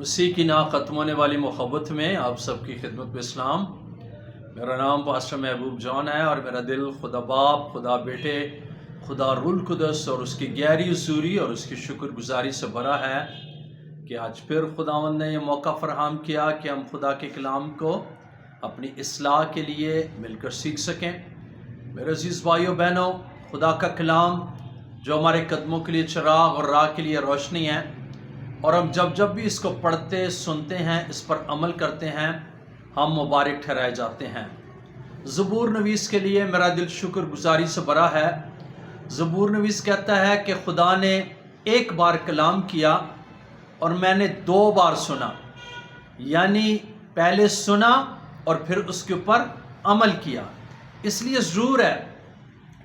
اسی کی نا ختم ہونے والی محبت میں آپ سب کی خدمت میں اسلام۔ میرا نام پاسٹر محبوب جان ہے اور میرا دل خدا باپ، خدا بیٹے، خدا روح القدس اور اس کی گہری حضوری اور اس کی شکر گزاری سے بھرا ہے کہ آج پھر خداوند نے یہ موقع فراہم کیا کہ ہم خدا کے کلام کو اپنی اصلاح کے لیے مل کر سیکھ سکیں۔ میرے عزیز بھائیوں بہنوں، خدا کا کلام جو ہمارے قدموں کے لیے چراغ اور راہ کے لیے روشنی ہے، اور ہم جب بھی اس کو پڑھتے سنتے ہیں، اس پر عمل کرتے ہیں، ہم مبارک ٹھہرائے جاتے ہیں۔ زبور نویس کے لیے میرا دل شکر گزاری سے بھرا ہے۔ زبور نویس کہتا ہے کہ خدا نے ایک بار کلام کیا اور میں نے 2 بار سنا، یعنی پہلے سنا اور پھر اس کے اوپر عمل کیا۔ اس لیے ضرور ہے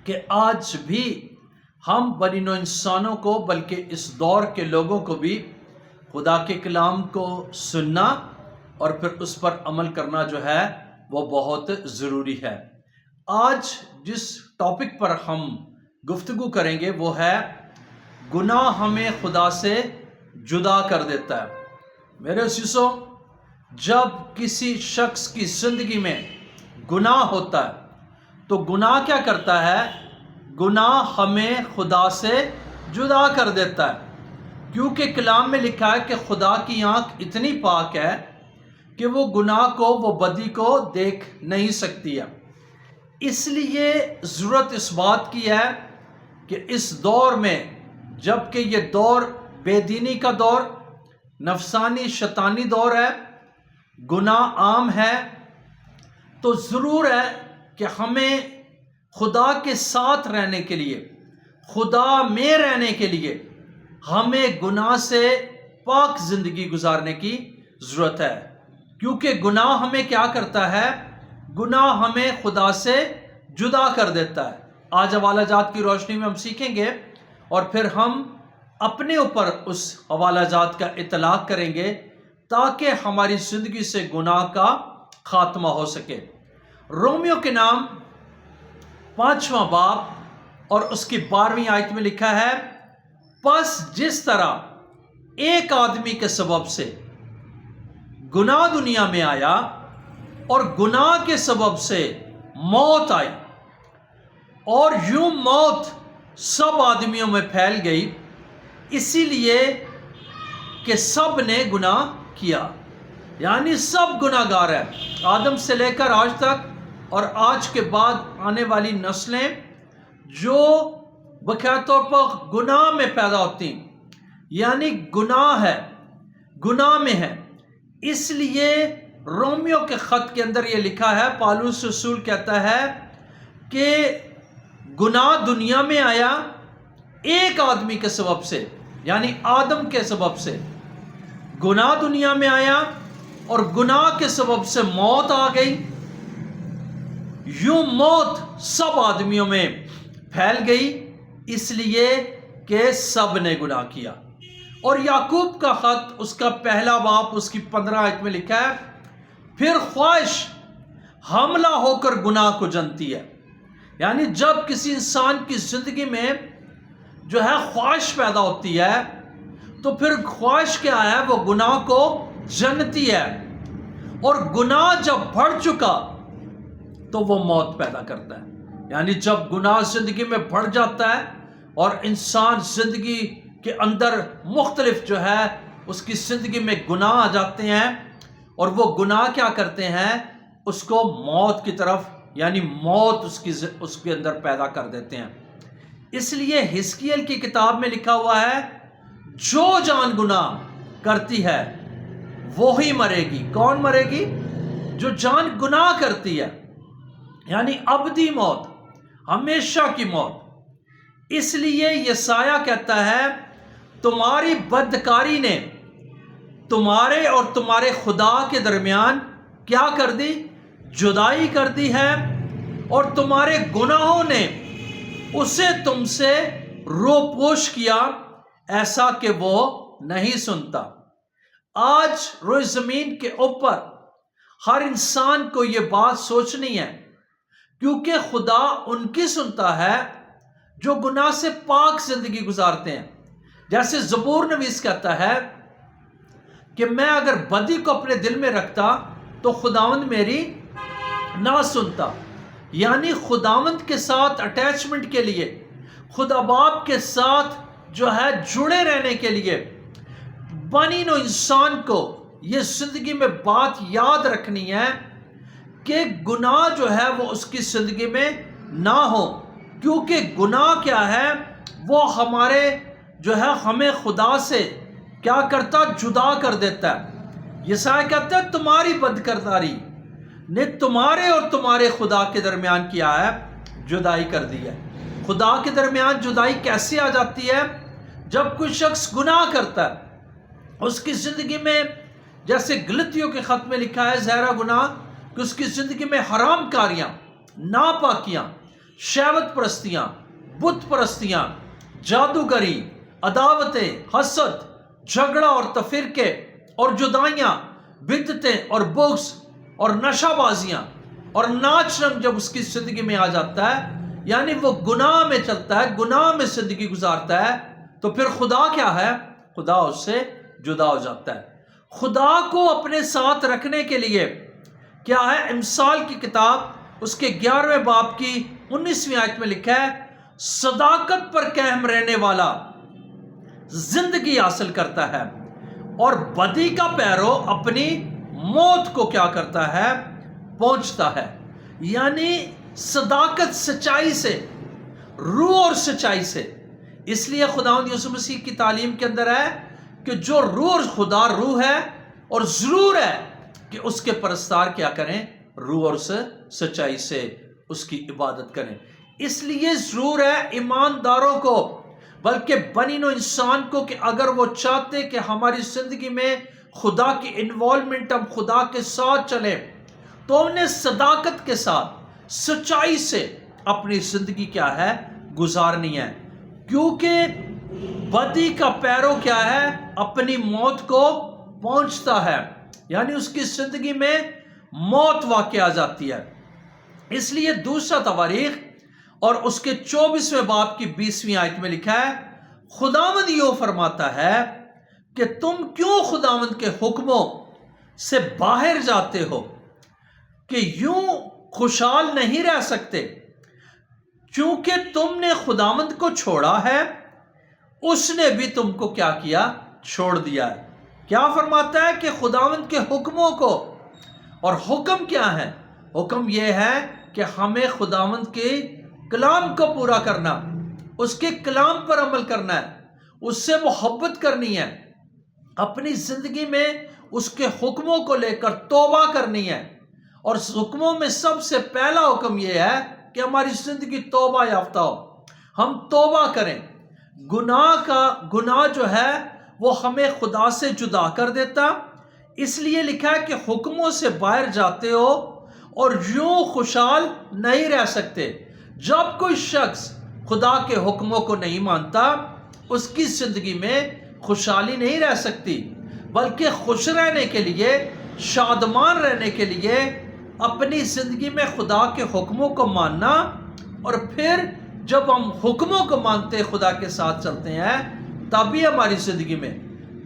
کہ آج بھی ہم بنی نوع انسانوں کو، بلکہ اس دور کے لوگوں کو بھی خدا کے کلام کو سننا اور پھر اس پر عمل کرنا جو ہے وہ بہت ضروری ہے۔ آج جس ٹاپک پر ہم گفتگو کریں گے وہ ہے گناہ ہمیں خدا سے جدا کر دیتا ہے۔ میرے عزیزوں، جب کسی شخص کی زندگی میں گناہ ہوتا ہے تو گناہ کیا کرتا ہے؟ گناہ ہمیں خدا سے جدا کر دیتا ہے، کیونکہ کلام میں لکھا ہے کہ خدا کی آنکھ اتنی پاک ہے کہ وہ گناہ کو، وہ بدی کو دیکھ نہیں سکتی ہے۔ اس لیے ضرورت اس بات کی ہے کہ اس دور میں، جب کہ یہ دور بے دینی کا دور، نفسانی شیطانی دور ہے، گناہ عام ہے، تو ضرور ہے کہ ہمیں خدا کے ساتھ رہنے کے لیے، خدا میں رہنے کے لیے ہمیں گناہ سے پاک زندگی گزارنے کی ضرورت ہے، کیونکہ گناہ ہمیں کیا کرتا ہے؟ گناہ ہمیں خدا سے جدا کر دیتا ہے۔ آج حوالہ جات کی روشنی میں ہم سیکھیں گے اور پھر ہم اپنے اوپر اس حوالہ جات کا اطلاق کریں گے تاکہ ہماری زندگی سے گناہ کا خاتمہ ہو سکے۔ رومیو کے نام 5واں باب اور اس کی 12ویں آیت میں لکھا ہے، پس جس طرح ایک آدمی کے سبب سے گناہ دنیا میں آیا اور گناہ کے سبب سے موت آئی، اور یوں موت سب آدمیوں میں پھیل گئی، اسی لیے کہ سب نے گناہ کیا، یعنی سب گناہ گار ہیں، آدم سے لے کر آج تک اور آج کے بعد آنے والی نسلیں جو بقایا طور پر گناہ میں پیدا ہوتی ہیں، یعنی گناہ ہے، گناہ میں ہے۔ اس لیے رومیو کے خط کے اندر یہ لکھا ہے، پالوس رسول کہتا ہے کہ گناہ دنیا میں آیا ایک آدمی کے سبب سے، یعنی آدم کے سبب سے گناہ دنیا میں آیا اور گناہ کے سبب سے موت آ گئی، یوں موت سب آدمیوں میں پھیل گئی، اس لیے کہ سب نے گناہ کیا۔ اور یعقوب کا خط، اس کا پہلا باب، اس کی 15 آیت میں لکھا ہے، پھر خواہش حاملہ ہو کر گناہ کو جنتی ہے، یعنی جب کسی انسان کی زندگی میں جو ہے خواہش پیدا ہوتی ہے تو پھر خواہش کیا ہے؟ وہ گناہ کو جنتی ہے، اور گناہ جب بڑھ چکا تو وہ موت پیدا کرتا ہے۔ یعنی جب گناہ زندگی میں بڑھ جاتا ہے اور انسان زندگی کے اندر مختلف جو ہے اس کی زندگی میں گناہ آ جاتے ہیں، اور وہ گناہ کیا کرتے ہیں؟ اس کو موت کی طرف، یعنی موت اس کے اندر پیدا کر دیتے ہیں۔ اس لیے حزقیل کی کتاب میں لکھا ہوا ہے، جو جان گناہ کرتی ہے وہی مرے گی۔ کون مرے گی؟ جو جان گناہ کرتی ہے، یعنی ابدی موت، ہمیشہ کی موت۔ اس لیے یسایہ کہتا ہے، تمہاری بدکاری نے تمہارے اور تمہارے خدا کے درمیان کیا کر دی؟ جدائی کر دی ہے، اور تمہارے گناہوں نے اسے تم سے روپوش کیا، ایسا کہ وہ نہیں سنتا۔ آج روئے زمین کے اوپر ہر انسان کو یہ بات سوچنی ہے، کیونکہ خدا ان کی سنتا ہے جو گناہ سے پاک زندگی گزارتے ہیں۔ جیسے زبور نویس کہتا ہے کہ میں اگر بدی کو اپنے دل میں رکھتا تو خداوند میری نہ سنتا. یعنی خداوند کے ساتھ اٹیچمنٹ کے لیے، خدا باپ کے ساتھ جو ہے جڑے رہنے کے لیے بنی نوع انسان کو یہ زندگی میں بات یاد رکھنی ہے کہ گناہ جو ہے وہ اس کی زندگی میں نہ ہو. کیونکہ گناہ کیا ہے، وہ ہمارے جو ہے ہمیں خدا سے کیا کرتا، جدا کر دیتا ہے. یسایہ کہتا ہے تمہاری بدکرداری نے تمہارے اور تمہارے خدا کے درمیان کیا ہے، جدائی کر دی ہے. خدا کے درمیان جدائی کیسے آ جاتی ہے؟ جب کوئی شخص گناہ کرتا ہے، اس کی زندگی میں جیسے غلطیوں کے خط میں لکھا ہے ظاہرہ گناہ، کہ اس کی زندگی میں حرام کاریاں، ناپاکیاں، شہوت پرستیاں، بت پرستیاں، جادوگری، عداوتیں، حسد، جھگڑا اور تفرقے اور جدائیاں، بدعتیں اور بغض اور نشہ بازیاں اور ناچ رنگ جب اس کی زندگی میں آ جاتا ہے، یعنی وہ گناہ میں چلتا ہے، گناہ میں زندگی گزارتا ہے، تو پھر خدا کیا ہے؟ خدا اس سے جدا ہو جاتا ہے. خدا کو اپنے ساتھ رکھنے کے لیے کیا ہے؟ امثال کی کتاب اس کے 11ویں باب کی 19ویں آیت میں لکھا ہے صداقت پر قائم رہنے والا زندگی حاصل کرتا ہے اور بدی کا پیرو اپنی موت کو کیا کرتا ہے؟ پہنچتا ہے. یعنی صداقت سچائی سے، روح اور سچائی سے. اس لیے خداوند یسوع مسیح کی تعلیم کے اندر ہے کہ جو روح اور خدا روح ہے، اور ضرور ہے کہ اس کے پرستار کیا کریں؟ روح اور سچائی سے اس کی عبادت کریں. اس لیے ضرور ہے ایمانداروں کو، بلکہ بنی نوع انسان کو، کہ اگر وہ چاہتے کہ ہماری زندگی میں خدا کی انوالومنٹ، ہم خدا کے ساتھ چلیں، تو انہیں صداقت کے ساتھ سچائی سے اپنی زندگی کیا ہے؟ گزارنی ہے. کیونکہ بدی کا پیرو کیا ہے؟ اپنی موت کو پہنچتا ہے. یعنی اس کی زندگی میں موت واقع آ جاتی ہے. اس لیے دوسرا تواریخ اور اس کے 24ویں باب کی 20ویں آیت میں لکھا ہے خداوند یوں فرماتا ہے کہ تم کیوں خداوند کے حکموں سے باہر جاتے ہو کہ یوں خوشحال نہیں رہ سکتے، چونکہ تم نے خداوند کو چھوڑا ہے، اس نے بھی تم کو کیا کیا؟ چھوڑ دیا ہے. کیا فرماتا ہے؟ کہ خداوند کے حکموں کو، اور حکم کیا ہے؟ حکم یہ ہے کہ ہمیں خداوند کے کلام کو پورا کرنا، اس کے کلام پر عمل کرنا ہے، اس سے محبت کرنی ہے، اپنی زندگی میں اس کے حکموں کو لے کر توبہ کرنی ہے. اور اس حکموں میں سب سے پہلا حکم یہ ہے کہ ہماری زندگی توبہ یافتہ ہو، ہم توبہ کریں. گناہ جو ہے وہ ہمیں خدا سے جدا کر دیتا. اس لیے لکھا ہے کہ حکموں سے باہر جاتے ہو اور یوں خوشحال نہیں رہ سکتے. جب کوئی شخص خدا کے حکموں کو نہیں مانتا، اس کی زندگی میں خوشحالی نہیں رہ سکتی، بلکہ خوش رہنے کے لیے، شادمان رہنے کے لیے اپنی زندگی میں خدا کے حکموں کو ماننا. اور پھر جب ہم حکموں کو مانتے خدا کے ساتھ چلتے ہیں، تبھی ہماری زندگی میں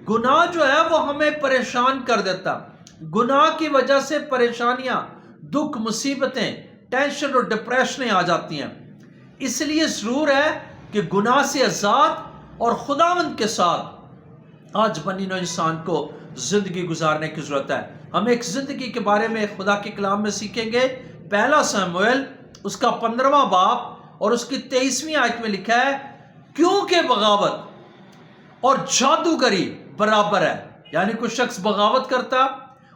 گناہ جو ہے وہ ہمیں پریشان کر دیتا. گناہ کی وجہ سے پریشانیاں، دکھ، مصیبتیں، ٹینشن اور ڈپریشنیں آ جاتی ہیں. اس لیے ضرور ہے کہ گناہ سے آزاد اور خداوند کے ساتھ آج بنی نوع انسان کو زندگی گزارنے کی ضرورت ہے. ہم ایک زندگی کے بارے میں خدا کے کلام میں سیکھیں گے. پہلا سموئیل اس کا 15واں باب اور اس کی 23ویں آیت میں لکھا ہے کیونکہ بغاوت اور جادوگری برابر ہے. یعنی کوئی شخص بغاوت کرتا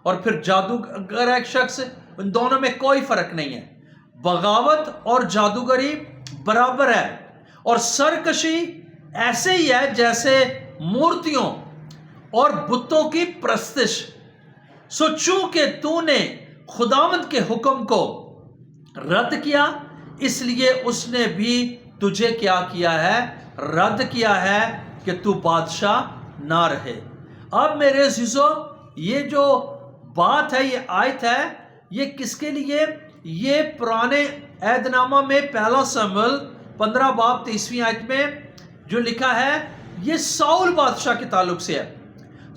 اور پھر جادوگر ایک شخص، ان دونوں میں کوئی فرق نہیں ہے. بغاوت اور جادوگری برابر ہے، اور سرکشی ایسے ہی ہے جیسے مورتیوں اور بتوں کی پرستش. سو چونکہ تو نے خداوند کے حکم کو رد کیا، اس لیے اس نے بھی تجھے کیا کیا ہے؟ رد کیا ہے کہ تو بادشاہ نہ رہے. اب میرے عزیزو، یہ جو بات ہے، یہ آیت ہے، یہ کس کے لیے؟ یہ پرانے عہد نامہ میں پہلا سموئیل 15 باب 23ویں آیت میں جو لکھا ہے، یہ ساؤل بادشاہ کے تعلق سے ہے.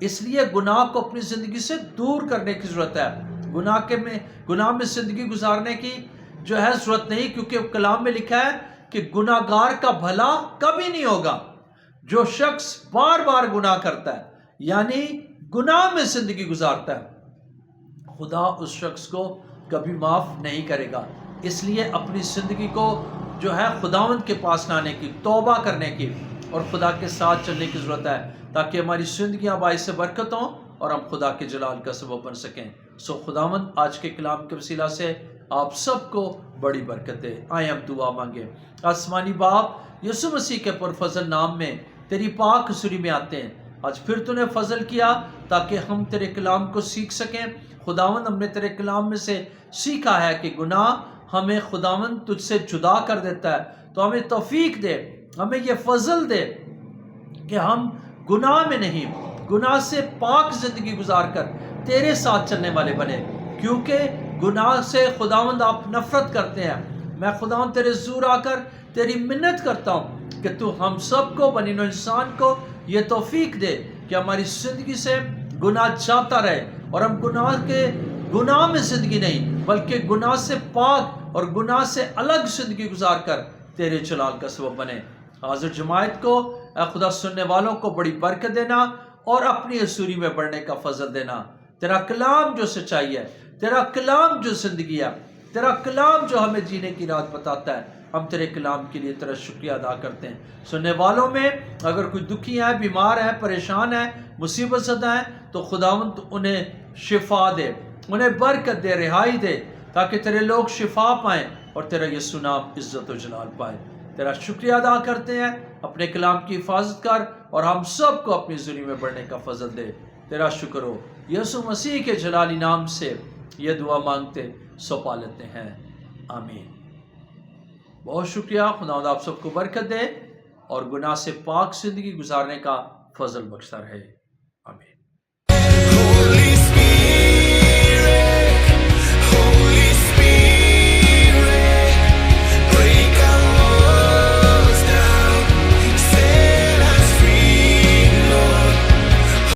اس لیے گناہ کو اپنی زندگی سے دور کرنے کی ضرورت ہے. گناہ میں زندگی گزارنے کی جو ہے ضرورت نہیں، کیونکہ کلام میں لکھا ہے کہ گناہ گار کا بھلا کبھی نہیں ہوگا. جو شخص بار بار گناہ کرتا ہے یعنی گناہ میں زندگی گزارتا ہے، خدا اس شخص کو کبھی معاف نہیں کرے گا. اس لیے اپنی زندگی کو جو ہے خداوند کے پاس لانے کی، توبہ کرنے کی اور خدا کے ساتھ چلنے کی ضرورت ہے، تاکہ ہماری زندگیاں باعث برکت ہوں اور ہم خدا کے جلال کا سبب بن سکیں. خداوند آج کے کلام کے وسیلہ سے آپ سب کو بڑی برکت دے. آئیں ہم دعا مانگیں. آسمانی باپ، یسوع مسیح کے پرفضل نام میں تیری پاک حضوری میں آتے ہیں. آج پھر تو نے فضل کیا تاکہ ہم تیرے کلام کو سیکھ سکیں. خداوند ہم نے تیرے کلام میں سے سیکھا ہے کہ گناہ ہمیں خداوند تجھ سے جدا کر دیتا ہے، تو ہمیں توفیق دے، ہمیں یہ فضل دے کہ ہم گناہ میں نہیں، گناہ سے پاک زندگی گزار کر تیرے ساتھ چلنے والے بنے، کیونکہ گناہ سے خداوند آپ نفرت کرتے ہیں. میں خداوند تیرے حضور آ کر تیری منت کرتا ہوں کہ تو ہم سب کو، بنی نوع انسان کو یہ توفیق دے کہ ہماری زندگی سے گناہ جاتا رہے اور ہم گناہ میں زندگی نہیں بلکہ گناہ سے پاک اور گناہ سے الگ زندگی گزار کر تیرے جلال کا سبب بنے. حاضر جماعت کو اے خدا، سننے والوں کو بڑی برکت دینا اور اپنی حضوری میں بڑھنے کا فضل دینا. تیرا کلام جو سچائی ہے، تیرا کلام جو زندگی ہے، تیرا کلام جو ہمیں جینے کی راہ بتاتا ہے، ہم تیرے کلام کے لیے تیرا شکریہ ادا کرتے ہیں. سننے والوں میں اگر کوئی دکھی ہے، بیمار ہے، پریشان ہے، مصیبت زدہ ہے، تو خداوند انہیں شفا دے، انہیں برکت دے، رہائی دے، تاکہ تیرے لوگ شفا پائیں اور تیرا یسوع نام عزت و جلال پائے. تیرا شکریہ ادا کرتے ہیں. اپنے کلام کی حفاظت کر اور ہم سب کو اپنی زندگی میں بڑھنے کا فضل دے. تیرا شکر ہو. یسوع مسیح کے جلالی نام سے یہ دعا مانگتے سو پا لیتے ہیں. آمین. بہت شکریہ. خداوند آپ سب کو برکت دے اور گناہ سے پاک زندگی گزارنے کا فضل بخشتا رہے. آمین.